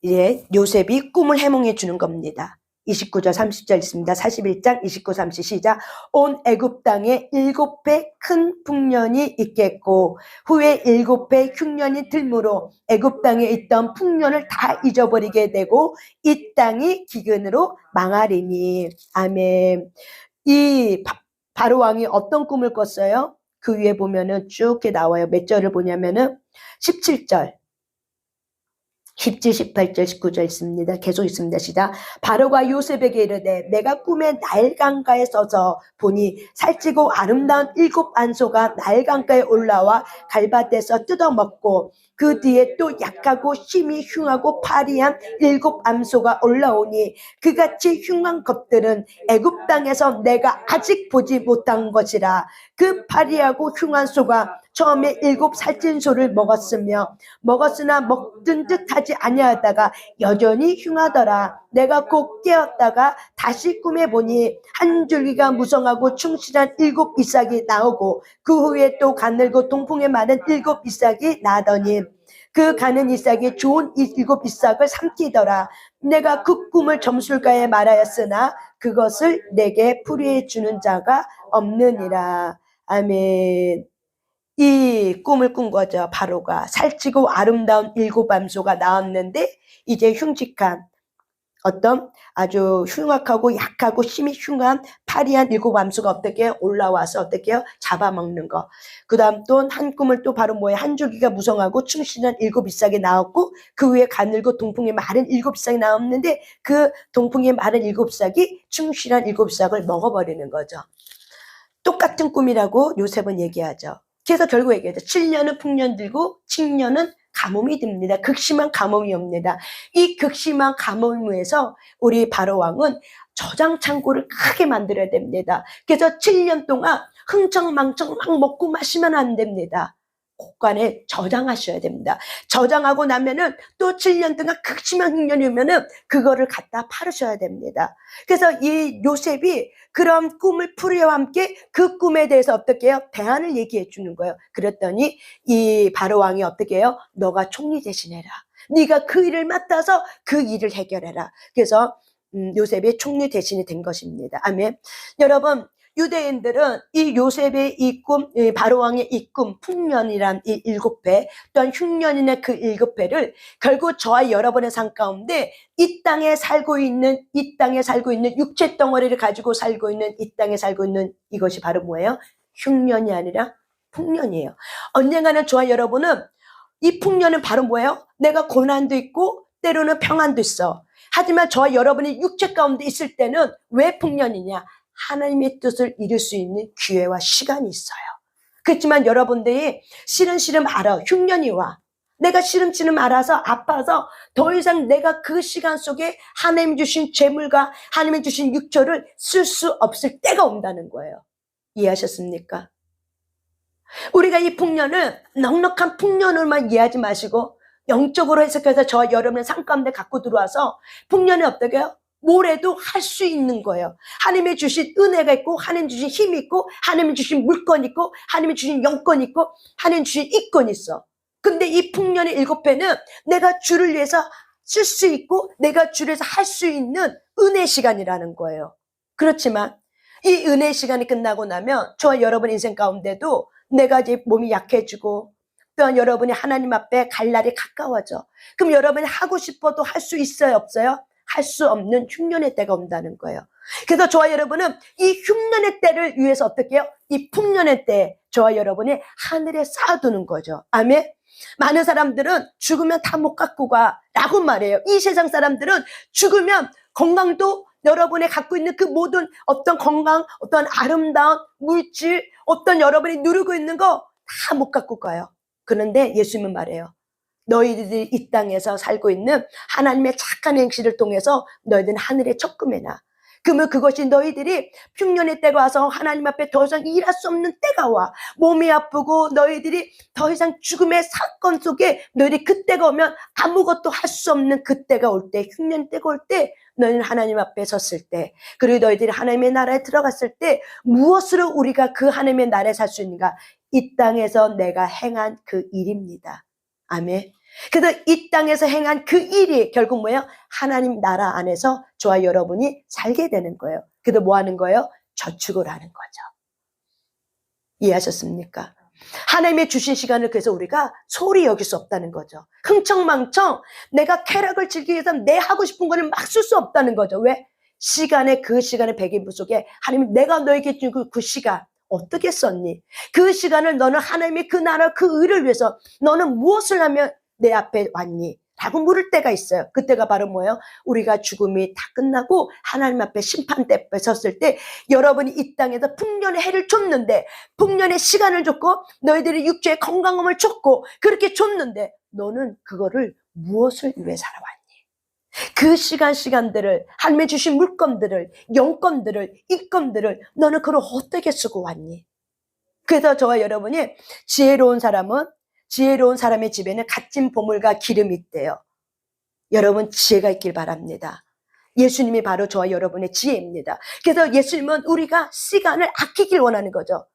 S1: 이제 요셉이 꿈을 해몽해 주는 겁니다. 29절 30절 있습니다. 41장 29, 30 시작. 온 애굽 땅에 7배 큰 풍년이 있겠고 후에 7배 흉년이 들므로 애굽 땅에 있던 풍년을 다 잊어버리게 되고 이 땅이 기근으로 망하리니. 아멘. 이 바로 왕이 어떤 꿈을 꿨어요? 그 위에 보면은 쭉 이렇게 나와요. 몇 절을 보냐면은 17절 17, 18절, 19절 있습니다. 계속 있습니다. 시작. 바로가 요셉에게 이르되 내가 꿈에 나일강가에 서서 보니 살찌고 아름다운 7 안소가 나일강가에 올라와 갈밭에서 뜯어먹고 그 뒤에 또 약하고 힘이 흉하고 파리한 7 암소가 올라오니 그같이 흉한 것들은 애굽 땅에서 내가 아직 보지 못한 것이라. 그 파리하고 흉한 소가 처음에 7 살찐 소를 먹었으나 먹든 듯 하지 아니하다가 여전히 흉하더라. 내가 곧 깨었다가 다시 꿈에 보니 한 줄기가 무성하고 충실한 7 이삭이 나오고 그 후에 또 가늘고 동풍에 마른 7 이삭이 나더니 그 가는 이삭이 좋은 7 이삭을 삼키더라. 내가 그 꿈을 점술가에 말하였으나 그것을 내게 풀이해 주는 자가 없느니라. 아멘. 이 꿈을 꾼 거죠. 바로가 살찌고 아름다운 7 암소가 나왔는데 이제 흉측한 어떤 아주 흉악하고 약하고 힘이 흉한 파리한 7 암소가 어떻게 올라와서 어떻게 해요? 잡아먹는 거. 그 다음 또 한 꿈을 또 바로 뭐예요? 한 줄기가 무성하고 충실한 7 이삭이 나왔고 그 위에 가늘고 동풍이 마른 7 이삭이 나왔는데 그 동풍이 마른 7 이삭이 충실한 7 이삭을 먹어버리는 거죠. 똑같은 꿈이라고 요셉은 얘기하죠. 그래서 결국 얘기하죠. 7년은 풍년 들고 7년은 가뭄이 듭니다. 극심한 가뭄이 옵니다. 이 극심한 가뭄에서 우리 바로 왕은 저장 창고를 크게 만들어야 됩니다. 그래서 7년 동안 흥청망청 막 먹고 마시면 안 됩니다. 곳간에 저장하셔야 됩니다. 저장하고 나면은 또 7년 동안 극심한 흉년이 오면은 그거를 갖다 팔으셔야 됩니다. 그래서 이 요셉이 그런 꿈을 풀이와 함께 그 꿈에 대해서 어떻게 해요? 대안을 얘기해 주는 거예요. 그랬더니 이 바로 왕이 어떻게 해요? 너가 총리 대신해라. 네가 그 일을 맡아서 그 일을 해결해라. 그래서 요셉이 총리 대신이 된 것입니다. 아멘. 여러분, 유대인들은 이 요셉의 이 꿈, 바로 왕의 이 꿈, 풍년이란 이 7배, 또한 흉년이나 그 7배를 결국 저와 여러분의 삶 가운데 이 땅에 살고 있는 육체 덩어리를 가지고 살고 있는 이 땅에 살고 있는 이것이 바로 뭐예요? 흉년이 아니라 풍년이에요. 언젠가는 저와 여러분은 이 풍년은 바로 뭐예요? 내가 고난도 있고 때로는 평안도 있어. 하지만 저와 여러분이 육체 가운데 있을 때는 왜 풍년이냐? 하나님의 뜻을 이룰 수 있는 기회와 시간이 있어요. 그렇지만 여러분들이 시름시름 알아. 흉년이 와. 내가 시름시름 알아서 아파서 더 이상 내가 그 시간 속에 하나님 주신 재물과 하나님 주신 육체를 쓸 수 없을 때가 온다는 거예요. 이해하셨습니까? 우리가 이 풍년을 넉넉한 풍년을만 이해하지 마시고 영적으로 해석해서 저와 여러분의 삶 가운데 갖고 들어와서 풍년이 어떻게 해요? 뭐래도 할 수 있는 거예요. 하나님이 주신 은혜가 있고 하나님 주신 힘이 있고 하나님 주신 물건 있고 하나님 주신 영권 있고 하나님 주신 이권 있어. 근데 이 풍년의 7배는 내가 주를 위해서 쓸 수 있고 내가 주를 위해서 할 수 있는 은혜 시간이라는 거예요. 그렇지만 이 은혜 시간이 끝나고 나면 저와 여러분 인생 가운데도 내가 이제 몸이 약해지고 또한 여러분이 하나님 앞에 갈 날이 가까워져. 그럼 여러분이 하고 싶어도 할 수 있어요, 없어요? 할 수 없는 흉년의 때가 온다는 거예요. 그래서 저와 여러분은 이 흉년의 때를 위해서 어떻게 해요? 이 풍년의 때 저와 여러분이 하늘에 쌓아두는 거죠. 아멘. 많은 사람들은 죽으면 다 못 갖고 가 라고 말해요. 이 세상 사람들은 죽으면 건강도 여러분이 갖고 있는 그 모든 어떤 건강, 어떤 아름다운 물질, 어떤 여러분이 누리고 있는 거 다 못 갖고 가요. 그런데 예수님은 말해요. 너희들이 이 땅에서 살고 있는 하나님의 착한 행실을 통해서 너희들은 하늘에 적금해놔. 그러면 그것이 너희들이 흉년의 때가 와서 하나님 앞에 더 이상 일할 수 없는 때가 와. 몸이 아프고 너희들이 더 이상 죽음의 사건 속에 너희들이 그때가 오면 아무것도 할 수 없는 그때가 올 때, 흉년 때가 올 때 너희는 하나님 앞에 섰을 때, 그리고 너희들이 하나님의 나라에 들어갔을 때 무엇으로 우리가 그 하나님의 나라에 살 수 있는가? 이 땅에서 내가 행한 그 일입니다. 아멘. 그래서 이 땅에서 행한 그 일이 결국 뭐예요? 하나님 나라 안에서 저와 여러분이 살게 되는 거예요. 그래서 뭐 하는 거예요? 저축을 하는 거죠. 이해하셨습니까? 하나님의 주신 시간을 그래서 우리가 소홀히 여길 수 없다는 거죠. 흥청망청 내가 쾌락을 즐기기 위해서 내 하고 싶은 거를 막 쓸 수 없다는 거죠. 왜? 그 시간의 백인부 속에 하나님 내가 너에게 준 그 시간 어떻게 썼니? 그 시간을 너는 하나님의 그 나라 그 의를 위해서 너는 무엇을 하면 내 앞에 왔니? 라고 물을 때가 있어요. 그때가 바로 뭐예요? 우리가 죽음이 다 끝나고 하나님 앞에 심판대 앞에 섰을 때 여러분이 이 땅에서 풍년의 해를 줬는데, 풍년의 시간을 줬고 너희들이 육체의 건강함을 줬고 그렇게 줬는데 너는 그거를 무엇을 위해 살아왔니? 그 시간들을, 하나님의 주신 물건들을, 영권들을, 인권들을 너는 그걸 어떻게 쓰고 왔니? 그래서 저와 여러분이 지혜로운 사람의 집에는 값진 보물과 기름이 있대요. 여러분 지혜가 있길 바랍니다. 예수님이 바로 저와 여러분의 지혜입니다. 그래서 예수님은 우리가 시간을 아끼길 원하는 거죠.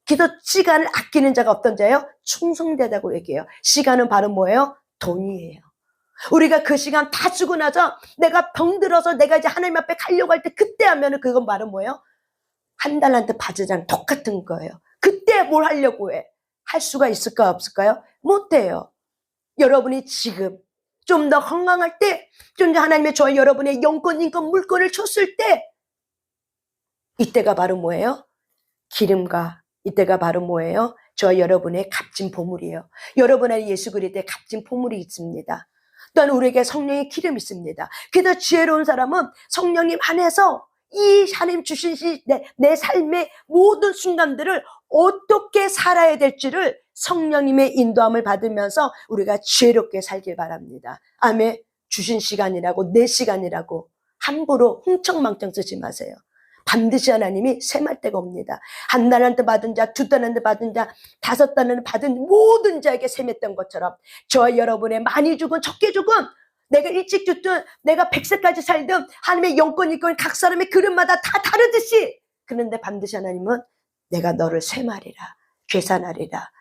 S1: 그래서 시간을 아끼는 자가 어떤 자예요? 충성되다고 얘기해요. 시간은 바로 뭐예요? 돈이에요. 우리가 그 시간 다 쓰고 나서 내가 병들어서 내가 이제 하나님 앞에 가려고 할 때 그때 하면은 그건 바로 뭐예요? 한 달란트 받으자는 똑같은 거예요. 그때 뭘 하려고 해? 할 수가 있을까요? 없을까요? 못해요. 여러분이 지금 좀 더 건강할 때, 좀 더 하나님의 저와 여러분의 영권, 인권, 물건을 줬을 때, 이때가 바로 뭐예요? 기름과, 이때가 바로 뭐예요? 저와 여러분의 값진 보물이에요. 여러분 안에 예수 그리스도의 값진 보물이 있습니다. 또한 우리에게 성령의 기름이 있습니다. 그래서 지혜로운 사람은 성령님 안에서 이 하나님 주신 내 삶의 모든 순간들을 어떻게 살아야 될지를 성령님의 인도함을 받으면서 우리가 지혜롭게 살길 바랍니다. 아멘. 주신 시간이라고, 내 시간이라고 함부로 흥청망청 쓰지 마세요. 반드시 하나님이 셈할 때가 옵니다. 한 달한테 받은 자, 두 달한테 받은 자, 5달한테 받은 모든 자에게 셈했던 것처럼 저와 여러분의 많이 죽은 적게 죽은, 내가 일찍 죽든 내가 100세까지 살든 하나님의 영권 있건 각 사람의 그릇마다 다 다르듯이, 그런데 반드시 하나님은 내가 너를 셈하리라, 계산하리라.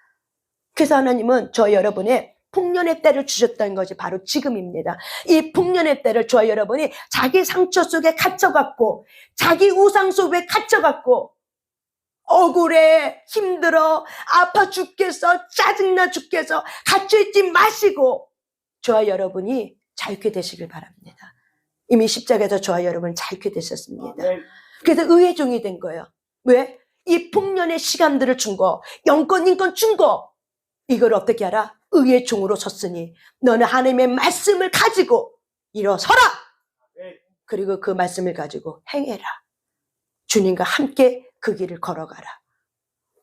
S1: 그래서 하나님은 저 여러분의 풍년의 때를 주셨던 것이 바로 지금입니다. 이 풍년의 때를 저와 여러분이 자기 상처 속에 갇혀갖고, 자기 우상 속에 갇혀갖고 억울해, 힘들어, 아파 죽겠어, 짜증나 죽겠어 갇혀있지 마시고 저와 여러분이 자유케 되시길 바랍니다. 이미 십자가에서 저와 여러분 자유케 되셨습니다. 그래서 의의 종이 된 거예요. 왜? 이 풍년의 시간들을 준 거, 영권, 인권 준 거, 이걸 어떻게 알아? 의의 종으로 섰으니 너는 하나님의 말씀을 가지고 일어서라. 그리고 그 말씀을 가지고 행해라. 주님과 함께 그 길을 걸어가라.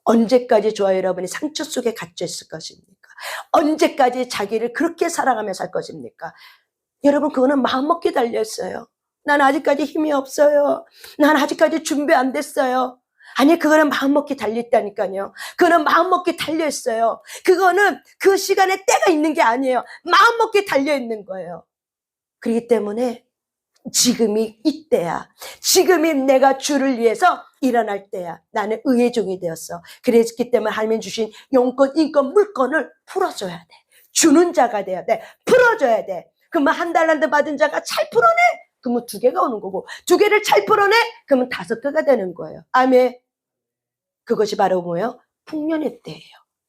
S1: 언제까지 저와 여러분이 상처 속에 갇혀 있을 것입니까? 언제까지 자기를 그렇게 사랑하며 살 것입니까? 여러분, 그거는 마음먹기 달려있어요. 난 아직까지 힘이 없어요. 난 아직까지 준비 안 됐어요. 아니, 그거는 마음먹기 달려있다니까요. 그거는 마음먹기 달려있어요. 그거는 그 시간에 때가 있는 게 아니에요. 마음먹기 달려있는 거예요. 그렇기 때문에 지금이 이때야. 지금이 내가 주를 위해서 일어날 때야. 나는 의의 종이 되었어. 그랬기 때문에 하나님 주신 영권, 인권, 물건을 풀어줘야 돼. 주는 자가 돼야 돼. 풀어줘야 돼. 그러면 한 달란트 받은 자가 잘 풀어내. 그러면 2개가 오는 거고, 2개를 잘 풀어내. 그러면 5개가 되는 거예요. 아멘. 그것이 바로 뭐예요? 풍년의 때예요.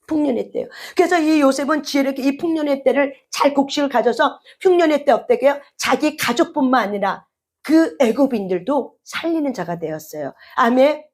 S1: 풍년의 때예요. 그래서 이 요셉은 지혜롭게 이 풍년의 때를 잘 곡식을 가져서 흉년의 때 어떻게 해요? 자기 가족뿐만 아니라 그 애굽인들도 살리는 자가 되었어요. 아멘.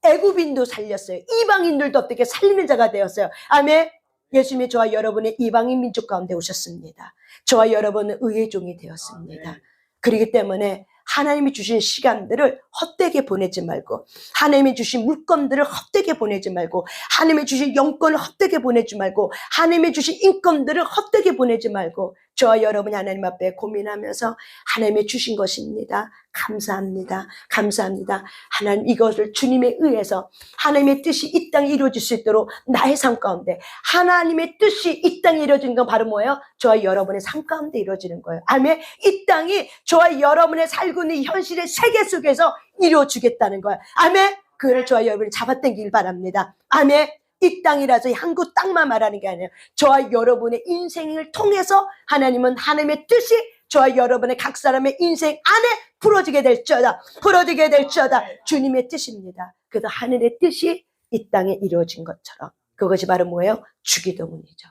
S1: 애굽인도 살렸어요. 이방인들도 어떻게 살리는 자가 되었어요. 아멘. 예수님이 저와 여러분의 이방인 민족 가운데 오셨습니다. 저와 여러분은 의의 종이 되었습니다. 그렇기 때문에 하나님이 주신 시간들을 헛되게 보내지 말고, 하나님이 주신 물건들을 헛되게 보내지 말고, 하나님이 주신 영권을 헛되게 보내지 말고, 하나님이 주신 인권들을 헛되게 보내지 말고, 저와 여러분이 하나님 앞에 고민하면서 하나님이 주신 것입니다. 감사합니다. 감사합니다. 하나님, 이것을 주님에 의해서 하나님의 뜻이 이 땅에 이루어질 수 있도록 나의 삶 가운데, 하나님의 뜻이 이 땅에 이루어지는 건 바로 뭐예요? 저와 여러분의 삶 가운데 이루어지는 거예요. 아멘. 이 땅이 저와 여러분의 살고 있는 이 현실의 세계 속에서 이루어지겠다는 거예요. 아멘. 그를 저와 여러분이 잡아당기길 바랍니다. 아멘. 이 땅이라서 이 한국 땅만 말하는 게 아니에요. 저와 여러분의 인생을 통해서 하나님은 하나님의 뜻이 저와 여러분의 각 사람의 인생 안에 풀어지게 될지어다. 풀어지게 될지어다. 주님의 뜻입니다. 그래서 하늘의 뜻이 이 땅에 이루어진 것처럼, 그것이 바로 뭐예요? 주기도문이죠.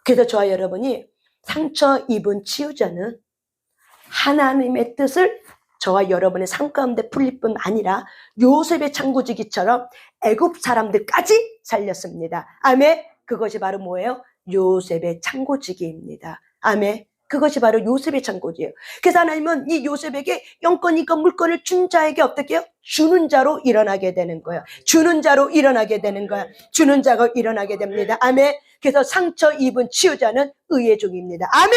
S1: 그래서 저와 여러분이 상처 입은 치유자는 하나님의 뜻을 저와 여러분의 삶 가운데 풀릴 뿐 아니라 요셉의 창고지기처럼 애굽 사람들까지 살렸습니다. 아멘. 그것이 바로 뭐예요? 요셉의 창고지기입니다. 아멘. 그것이 바로 요셉의 창고지예요. 그래서 하나님은 이 요셉에게 영권이건 물건을 준 자에게 어떻게 해요? 주는 자로 일어나게 되는 거예요. 주는 자로 일어나게 되는 거예요. 주는 자가 일어나게 됩니다. 아멘. 그래서 상처 입은 치유자는 의의 종입니다. 아멘.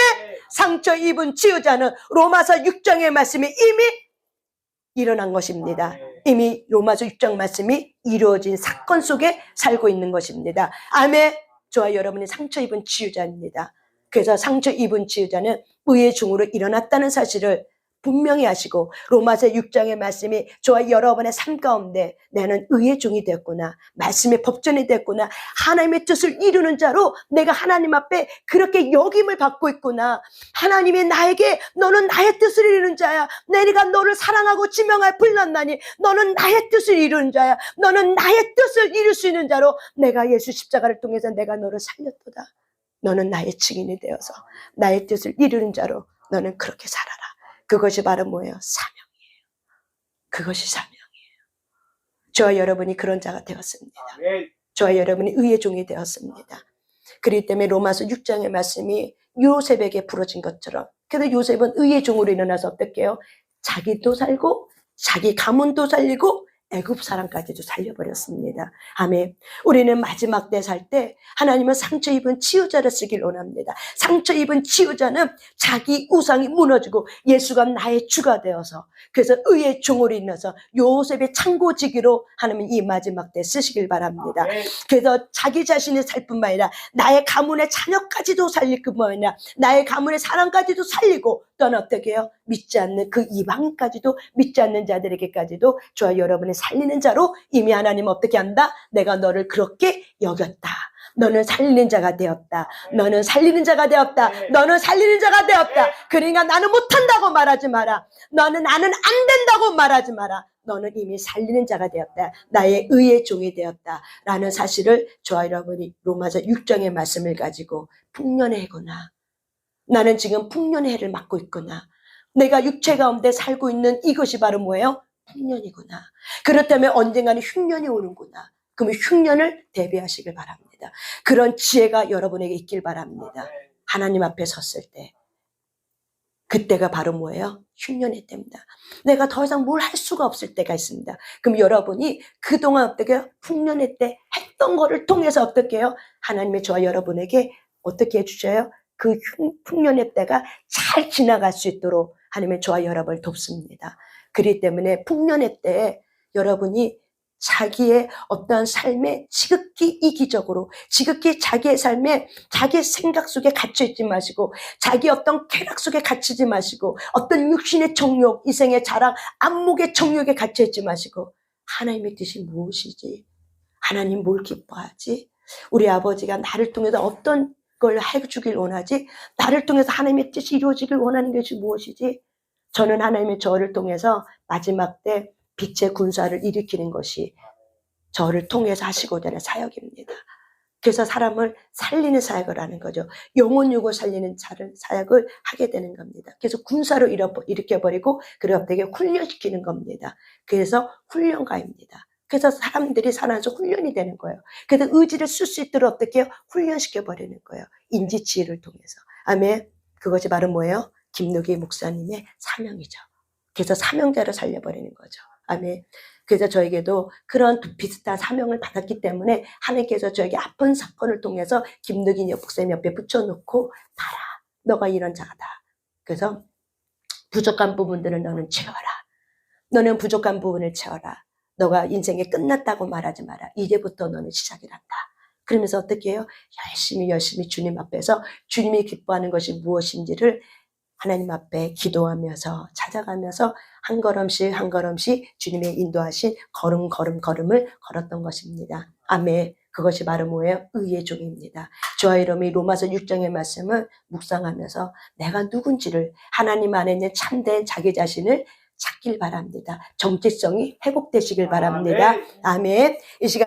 S1: 상처 입은 치유자는 로마서 6장의 말씀이 이미 일어난 것입니다. 이미 로마서 6장 말씀이 이루어진 사건 속에 살고 있는 것입니다. 아멘. 저와 여러분이 상처 입은 치유자입니다. 그래서 상처 입은 치유자는 의의 종으로 일어났다는 사실을 분명히 하시고, 로마서 6장의 말씀이 저와 여러분의 삶 가운데 나는 의의 종이 되었구나, 말씀의 법전이 되었구나, 하나님의 뜻을 이루는 자로 내가 하나님 앞에 그렇게 역임을 받고 있구나, 하나님이 나에게 너는 나의 뜻을 이루는 자야, 내가 너를 사랑하고 지명하여 불렀나니 너는 나의 뜻을 이루는 자야, 너는 나의 뜻을 이룰 수 있는 자로 내가 예수 십자가를 통해서 내가 너를 살렸도다. 너는 나의 증인이 되어서 나의 뜻을 이루는 자로 너는 그렇게 살아라. 그것이 바로 뭐예요? 사명이에요. 그것이 사명이에요. 저와 여러분이 그런 자가 되었습니다. 저와 여러분이 의의 종이 되었습니다. 그렇기 때문에 로마서 6장의 말씀이 요셉에게 부러진 것처럼, 그래서 요셉은 의의 종으로 일어나서 어떻게 해요? 자기도 살고 자기 가문도 살리고 애굽 사람까지도 살려버렸습니다. 아멘. 우리는 마지막 때 살 때 하나님은 상처 입은 치유자를 쓰길 원합니다. 상처 입은 치유자는 자기 우상이 무너지고 예수가 나의 주가 되어서, 그래서 의의 종으로 인해서 요셉의 창고지기로 하나님은 이 마지막 때 쓰시길 바랍니다. 그래서 자기 자신이 살 뿐만 아니라 나의 가문의 자녀까지도 살릴 뿐만 아니라 나의 가문의 사람까지도 살리고, 또는 어떻게 해요? 믿지 않는 그 이방인까지도, 믿지 않는 자들에게까지도 저와 여러분의 살리는 자로 이미 하나님은 어떻게 한다? 내가 너를 그렇게 여겼다. 너는 살리는 자가 되었다. 너는 살리는 자가 되었다. 너는 살리는 자가 되었다. 그러니까 나는 못한다고 말하지 마라. 나는 안 된다고 말하지 마라. 너는 이미 살리는 자가 되었다. 나의 의의 종이 되었다. 라는 사실을 저와 여러분이 로마서 6장의 말씀을 가지고 풍년의 해구나, 나는 지금 풍년의 해를 맞고 있구나, 내가 육체 가운데 살고 있는 이것이 바로 뭐예요? 풍년이구나. 그렇다면 언젠가는 흉년이 오는구나. 그러면 흉년을 대비하시길 바랍니다. 그런 지혜가 여러분에게 있길 바랍니다. 하나님 앞에 섰을 때 그때가 바로 뭐예요? 흉년의 때입니다. 내가 더 이상 뭘 할 수가 없을 때가 있습니다. 그럼 여러분이 그동안 어떻게 해요? 흉년의 때 했던 거를 통해서 어떻게 해요? 하나님의 저와 여러분에게 어떻게 해주셔요? 그 풍년의 때가 잘 지나갈 수 있도록 하나님의 저와 여러분을 돕습니다. 그렇기 때문에 풍년의 때에 여러분이 자기의 어떠한 삶에 지극히 이기적으로, 지극히 자기의 삶에 자기의 생각 속에 갇혀있지 마시고, 자기 어떤 쾌락 속에 갇히지 마시고, 어떤 육신의 정욕, 이생의 자랑, 안목의 정욕에 갇혀있지 마시고, 하나님의 뜻이 무엇이지? 하나님 뭘 기뻐하지? 우리 아버지가 나를 통해서 어떤 걸 해주길 원하지? 나를 통해서 하나님의 뜻이 이루어지길 원하는 것이 무엇이지? 저는 하나님의 저를 통해서 마지막 때 빛의 군사를 일으키는 것이 저를 통해서 하시고자 하는 사역입니다. 그래서 사람을 살리는 사역을 하는 거죠. 영혼 육을 살리는 사역을 하게 되는 겁니다. 그래서 군사로 일으켜버리고, 그리고 되게 훈련시키는 겁니다. 그래서 훈련가입니다. 그래서 사람들이 살아서 훈련이 되는 거예요. 그래서 의지를 쓸 수 있도록 어떻게 해요? 훈련시켜버리는 거예요. 인지치유를 통해서. 아멘. 그것이 바로 뭐예요? 김누기 목사님의 사명이죠. 그래서 사명자로 살려버리는 거죠. 아멘. 그래서 저에게도 그런 비슷한 사명을 받았기 때문에 하나님께서 저에게 아픈 사건을 통해서 김덕인 목사님 옆에 붙여놓고 봐라. 너가 이런 자다. 그래서 부족한 부분들을 너는 채워라. 너는 부족한 부분을 채워라. 너가 인생이 끝났다고 말하지 마라. 이제부터 너는 시작이란다. 그러면서 어떻게 해요? 열심히 주님 앞에서 주님이 기뻐하는 것이 무엇인지를 하나님 앞에 기도하면서 찾아가면서 한 걸음씩 주님의 인도하신 걸음을 걸었던 것입니다. 아멘. 그것이 바로 뭐예요? 의의 종입니다. 저와 이름이 로마서 6장의 말씀을 묵상하면서 내가 누군지를 하나님 안에 있는 참된 자기 자신을 찾길 바랍니다. 정체성이 회복되시길 바랍니다. 아멘. 이 시간